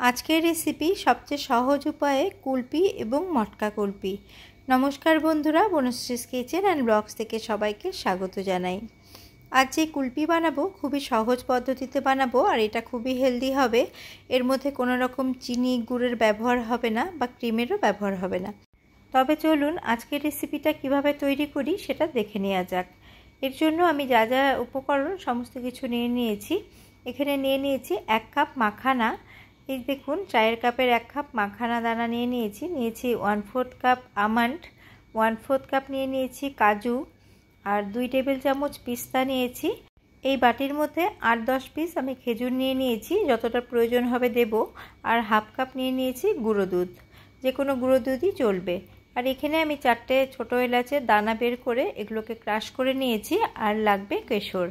আজকের রেসিপি সবচেয়ে সহজ উপায়ে কুলপি এবং মটকা কুলপি। নমস্কার বন্ধুরা, বনশ্রীস কিচেন অ্যান্ড ব্লগস থেকে সবাইকে স্বাগত জানাই। আজ যে কুলপি বানাবো খুবই সহজ পদ্ধতিতে বানাবো, আর এটা খুবই হেলদি হবে। এর মধ্যে কোনো রকম চিনি গুড়ের ব্যবহার হবে না বা ক্রিমেরও ব্যবহার হবে না। তবে চলুন আজকের রেসিপিটা কিভাবে তৈরি করি সেটা দেখে নেওয়া যাক। এর জন্য আমি যা যা উপকরণ সমস্ত কিছু নিয়ে নিয়েছি। এখানে নিয়ে নিয়েছি 1 কাপ মাখানা। এই দেখুন, চায়ের কাপের 1 কাপ মাখানা দানা নিয়ে নিয়েছি। 1/4 কাপ আমন্ড, 1/4 কাপ নিয়ে নিয়েছি কাজু, আর 2 টেবিল চামচ পিস্তা নিয়েছি। এই বাটির মধ্যে 8-10 পিস আমি খেজুর নিয়ে নিয়েছি, যতটা প্রয়োজন হবে দেব। আর 1/2 কাপ নিয়ে নিয়েছি গুঁড়ো দুধ, যে কোনো গুঁড়ো দুধই চলবে। আর এখানে আমি 4টে ছোটো এলাচের দানা বের করে এগুলোকে ক্রাশ করে নিয়েছি, আর লাগবে কেশর।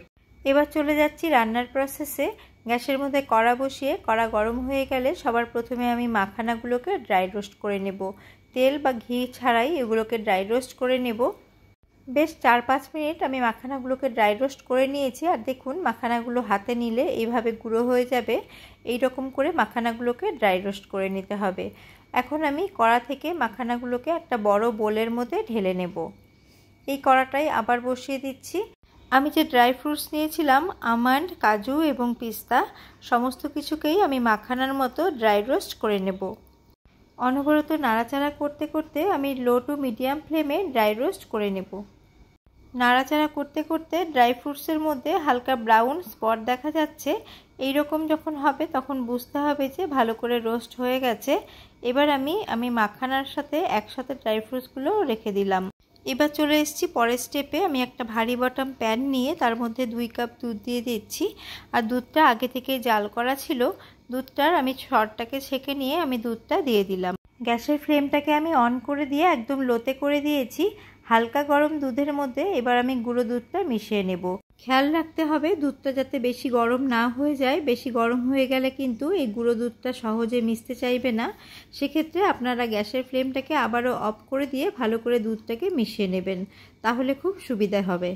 এবার চলে যাচ্ছি রান্নার প্রসেসে। গ্যাসের মধ্যে কড়া বসিয়ে কড়া গরম হয়ে গেলে সবার প্রথমে আমি মাখানাগুলোকে ড্রাই রোস্ট করে নেব। তেল বা ঘি ছাড়াই এগুলোকে ড্রাই রোস্ট করে নেব। বেশ 4-5 মিনিট আমি মাখানাগুলোকে ড্রাই রোস্ট করে নিয়েছি। আর দেখুন, মাখানাগুলো হাতে নিলে এইভাবে গুঁড়ো হয়ে যাবে। এই রকম করে মাখানাগুলোকে ড্রাই রোস্ট করে নিতে হবে। এখন আমি কড়া থেকে মাখানাগুলোকে একটা বড় বোলের মধ্যে ঢেলে নেব। এই কড়াটাই আবার বসিয়ে দিচ্ছি। আমি যে ড্রাই ফ্রুটস নিয়েছিলাম, আমন্ড, কাজু এবং পিস্তা, সমস্ত কিছুকেই আমি মাখানার মতো ড্রাই রোস্ট করে নেব। অনবরত নাড়াচাড়া করতে করতে আমি লো টু মিডিয়াম ফ্লেমে ড্রাই রোস্ট করে নেব। নাড়াচাড়া করতে করতে ড্রাই ফ্রুটসের মধ্যে হালকা ব্রাউন স্পট দেখা যাচ্ছে। এই রকম যখন হবে তখন বুঝতে হবে যে ভালো করে রোস্ট হয়ে গেছে। এবার আমি মাখানার সাথে একসাথে ড্রাই ফ্রুটসগুলো রেখে দিলাম। এবার চলে এসেছি পরের স্টেপে। আমি একটা ভারী বটম প্যান নিয়ে তার মধ্যে 2 কাপ দুধ দিয়ে দিচ্ছি। আর দুধটা আগে থেকেই জাল করা ছিল। দুধটার আমি সরটাকে ছেঁকে নিয়ে আমি দুধটা দিয়ে দিলাম। গ্যাসের ফ্লেমটাকে আমি অন করে দিয়ে একদম লোতে করে দিয়েছি। হালকা গরম দুধের মধ্যে এবার আমি গুঁড়ো দুধটা মিশিয়ে নেব। খেয়াল রাখতে হবে দুধটা যাতে বেশি গরম না হয়ে যায়। বেশি গরম হয়ে গেলে কিন্তু এই গুঁড়ো দুধটা সহজে মিশতে চাইবে না। সেক্ষেত্রে আপনারা গ্যাসের ফ্লেমটাকে আবারও অফ করে দিয়ে ভালো করে দুধটাকে মিশিয়ে নেবেন, তাহলে খুব সুবিধা হবে।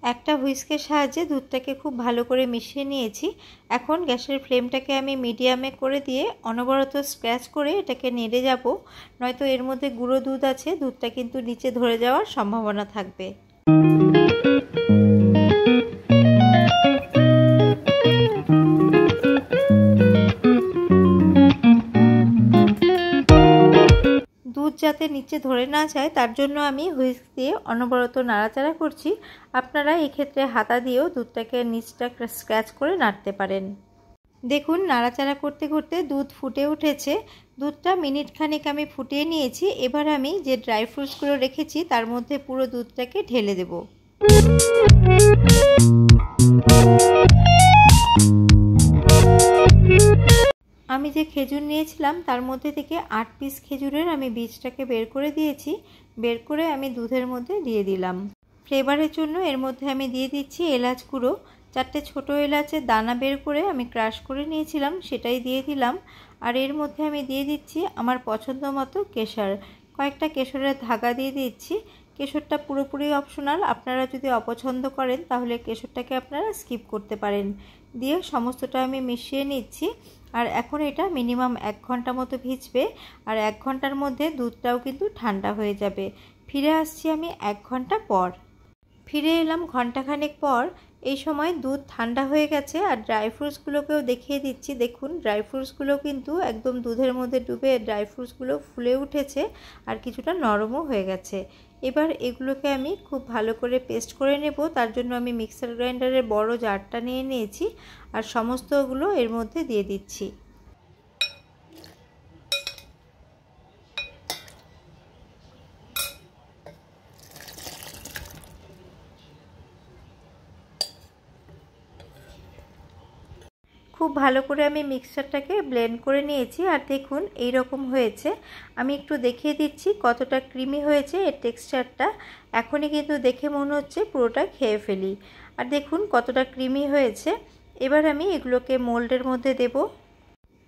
একটা হুইস্কের সাহায্যে দুধটাকে খুব ভালো করে মিশিয়ে নিয়েছি। এখন গ্যাসের ফ্লেমটাকে আমি মিডিয়ামে করে দিয়ে অনবরত স্ক্র্যাচ করে এটাকে নেড়ে যাব, নয়তো এর মধ্যে গুঁড়ো দুধ আছে, দুধটা কিন্তু নিচে ধরে যাওয়ার সম্ভাবনা থাকবে। দুধ যাতে নিচে ধরে না যায় তার জন্য আমি হুইস্ক দিয়ে অনবরত নাড়াচাড়া করছি। আপনারা এই ক্ষেত্রে হাতা দিয়েও দুধটাকে নিচটা স্ক্র্যাচ করে নাড়তে পারেন। দেখুন, নাড়াচাড়া করতে করতে দুধ ফুটে উঠেছে। দুধটা মিনিট খানেক আমি ফুটিয়ে নিয়েছি। এবার আমি যে ড্রাই ফ্রুটসগুলো রেখেছি তার মধ্যে পুরো দুধটাকে ঢেলে দেব। আমি যে খেজুর নিয়েছিলাম তার মধ্যে থেকে 8 পিস খেজুরের আমি বীজটাকে বের করে দিয়েছি। বের করে আমি দুধের মধ্যে দিয়ে দিলাম। ফ্লেভারের জন্য এর মধ্যে আমি দিয়ে দিচ্ছি এলাচ গুঁড়ো। 4টে ছোটো এলাচের দানা বের করে আমি ক্রাশ করে নিয়েছিলাম, সেটাই দিয়ে দিলাম। আর এর মধ্যে আমি দিয়ে দিচ্ছি আমার পছন্দ মতো কেশর। কয়েকটা কেশরের ধাগা দিয়ে দিচ্ছি। কেশরটা পুরোপুরি অপশনাল, আপনারা যদি অপছন্দ করেন তাহলে কেশরটাকে আপনারা স্কিপ করতে পারেন। দিয়ে সমস্তটা আমি মিশিয়ে নিচ্ছি। আর এখন এটা মিনিমাম 1 ঘন্টা মতো ভিজবে। আর 1 ঘন্টার মধ্যে দুধটাও কিন্তু ঠান্ডা হয়ে যাবে। ফিরে আসছি আমি 1 ঘন্টা পর। ফিরে এলাম ঘন্টাখানেক পর। এই সময় দুধ ঠান্ডা হয়ে গেছে। আর ড্রাই ফ্রুটসগুলোকেও দেখিয়ে দিচ্ছি। দেখুন, ড্রাই ফ্রুটসগুলো কিন্তু একদম দুধের মধ্যে ডুবে ড্রাই ফ্রুটসগুলো ফুলে উঠেছে আর কিছুটা নরমও হয়ে গেছে। এবার এগুলোকে আমি খুব ভালো করে পেস্ট করে নেব। তার জন্য আমি মিক্সার গ্রাইন্ডারের বড় জারটা নিয়ে নিয়েছি আর সমস্তগুলো এর মধ্যে দিয়ে দিচ্ছি। খুব ভালো করে আমি মিক্সচারটাকে ব্লেন্ড করে নিয়েছি। আর দেখুন এই রকম হয়েছে। আমি একটু দেখিয়ে দিচ্ছি কতটা ক্রিমি হয়েছে এর টেক্সচারটা। এখনই কিন্তু দেখে মনে হচ্ছে পুরোটা খেয়ে ফেলি। আর দেখুন কতটা ক্রিমি হয়েছে। এবার আমি এগুলোকে মোল্ডের মধ্যে দেব।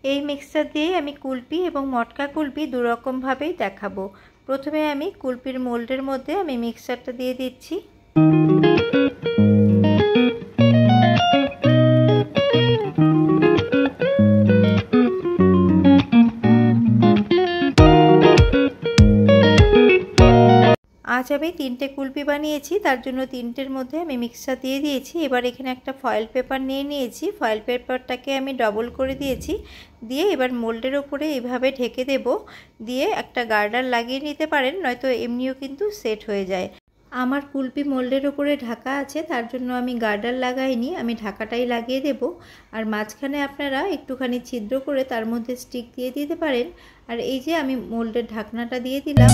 এই মিক্সচার দিয়ে আমি কুলপি এবং মটকা কুলপি দুরকমভাবেই দেখাবো। প্রথমে আমি কুলপির মোল্ডের মধ্যে আমি মিক্সচারটা দিয়ে দিচ্ছি। আজ আমি 3টে কুলপি বানিয়েছি, তার জন্য 3টের মধ্যে আমি মিক্সচার দিয়ে দিয়েছি। এবার এখানে একটা ফয়েল পেপার নিয়ে নিয়েছি, ফয়েল পেপারটাকে আমি ডবল করে দিয়েছি, দিয়ে এবার মোল্ডের ওপরে এইভাবে ঢেকে দেব, দিয়ে একটা গার্ডার লাগিয়ে নিতে পারেন, নয়তো এমনিও কিন্তু সেট হয়ে যায়। আমার কুলপি মোল্ডের ওপরে ঢাকা আছে, তার জন্য আমি গার্ডার লাগাইনি, আমি ঢাকাটাই লাগিয়ে দেব। আর মাঝখানে আপনারা একটুখানি ছিদ্র করে তার মধ্যে স্টিক দিয়ে দিতে পারেন। আর এই যে আমি মোল্ডের ঢাকনাটা দিয়ে দিলাম।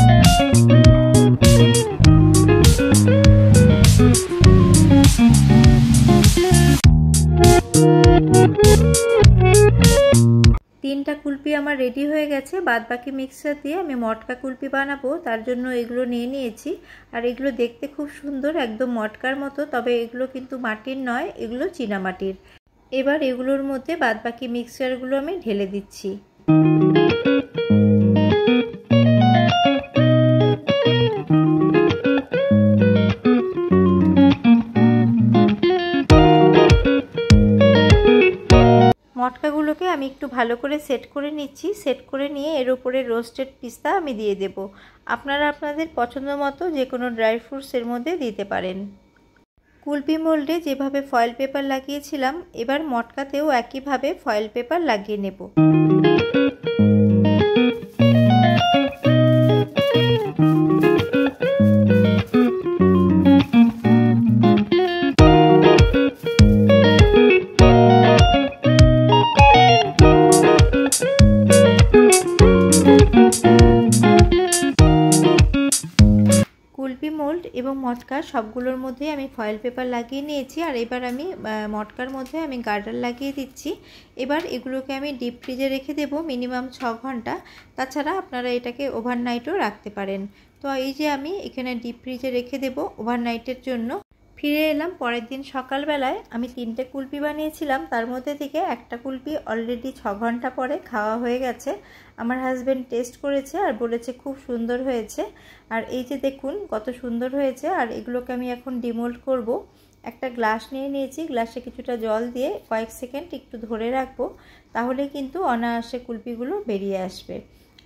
তিনটা কুলপি আমার রেডি হয়ে গেছে। বাদ বাকি মিক্সচার দিয়ে আমি মটকা কুলপি বানাবো, তার জন্য এগুলো নিয়ে নিয়েছি। আর এগুলো দেখতে খুব সুন্দর, একদম মটকার মতো, তবে এগুলো কিন্তু মাটির নয়, এগুলো চীনামাটির। এবার এগুলোর মধ্যে বাদ বাকি মিক্সচারগুলো আমি ঢেলে দিচ্ছি। মটকাগুলোকে আমি একটু ভালো করে সেট করে নিচ্ছি। সেট করে নিয়ে এর উপরে রোস্টেড পিস্তা আমি দিয়ে দেব। আপনারা আপনাদের পছন্দ মতো যে কোনো ড্রাই ফ্রুটস এর মধ্যে দিতে পারেন। কুলপি মোল্ডে যেভাবে ফয়েল পেপার লাগিয়েছিলাম, এবার মটকাতেও একইভাবে ফয়েল পেপার লাগিয়ে নেব। কুলপি মোল্ড এবং মটকা সবগুলোর মধ্যেই আমি ফয়েল পেপার লাগিয়ে নিয়েছি। আর এবার আমি মটকার মধ্যে আমি গার্ডার লাগিয়ে দিচ্ছি। এবার এগুলোকে আমি ডিপ ফ্রিজে রেখে দেব মিনিমাম 6 ঘন্টা। তাছাড়া আপনারা এটাকে ওভারনাইটও রাখতে পারেন। তো এই যে আমি এখানে ডিপ ফ্রিজে রেখে দেব ওভারনাইটের জন্য। ফিরে এলাম পরের দিন সকালবেলায়। আমি 3টে কুলপি বানিয়েছিলাম, তার মধ্যে থেকে একটা কুলপি অলরেডি 6 ঘন্টা পরে খাওয়া হয়ে গেছে। আমার হাজব্যান্ড টেস্ট করেছে আর বলেছে খুব সুন্দর হয়েছে। আর এই যে দেখুন কত সুন্দর হয়েছে। আর এগুলোকে আমি এখন ডিমোল্ড করব। একটা গ্লাস নিয়ে নিয়েছি, গ্লাসে কিছুটা জল দিয়ে কয়েক সেকেন্ড একটু ধরে রাখবো, তাহলে কিন্তু অনায়াসে কুলপিগুলো বেরিয়ে আসবে।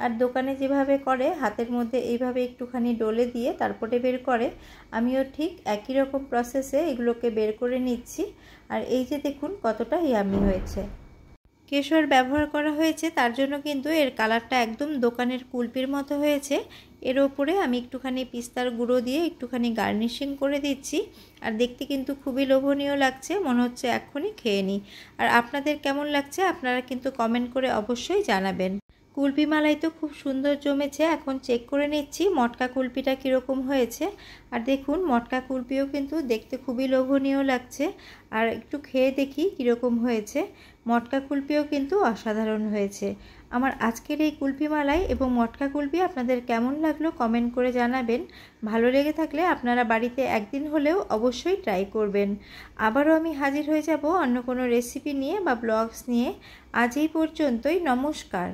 আর দোকানে যেভাবে করে হাতের মধ্যে এইভাবে একটুখানি ডলে দিয়ে তারপরে বের করে, আমিও ঠিক একই রকম প্রসেসে এগুলোকে বের করে নিচ্ছি। আর এই যে দেখুন কতটা ইয়ামি হয়েছে। কেশর ব্যবহার করা হয়েছে, তার জন্য কিন্তু এর কালারটা একদম দোকানের কুলপির মতো হয়েছে। এর ওপরে আমি একটুখানি পিস্তার গুঁড়ো দিয়ে একটুখানি গার্নিশিং করে দিচ্ছি। আর দেখতে কিন্তু খুবই লোভনীয় লাগছে, মনে হচ্ছে এক্ষুনি খেয়ে নিই। আর আপনাদের কেমন লাগছে আপনারা কিন্তু কমেন্ট করে অবশ্যই জানাবেন। কুলপি মালাই তো খুব সুন্দর জমেছে। এখন চেক করে নিচ্ছি মটকা কুলপিটা কীরকম হয়েছে। আর দেখুন মটকা কুলপিও কিন্তু দেখতে খুবই লোভনীয় লাগছে। আর একটু খেয়ে দেখি কীরকম হয়েছে। মটকা কুলপিও কিন্তু অসাধারণ হয়েছে। আমার আজকের এই কুলপি মালাই এবং মটকা কুলপি আপনাদের কেমন লাগলো কমেন্ট করে জানাবেন। ভালো লেগে থাকলে আপনারা বাড়িতে একদিন হলেও অবশ্যই ট্রাই করবেন। আবারও আমি হাজির হয়ে যাব অন্য কোনো রেসিপি নিয়ে বা ব্লগস নিয়ে। আজ এই পর্যন্তই, নমস্কার।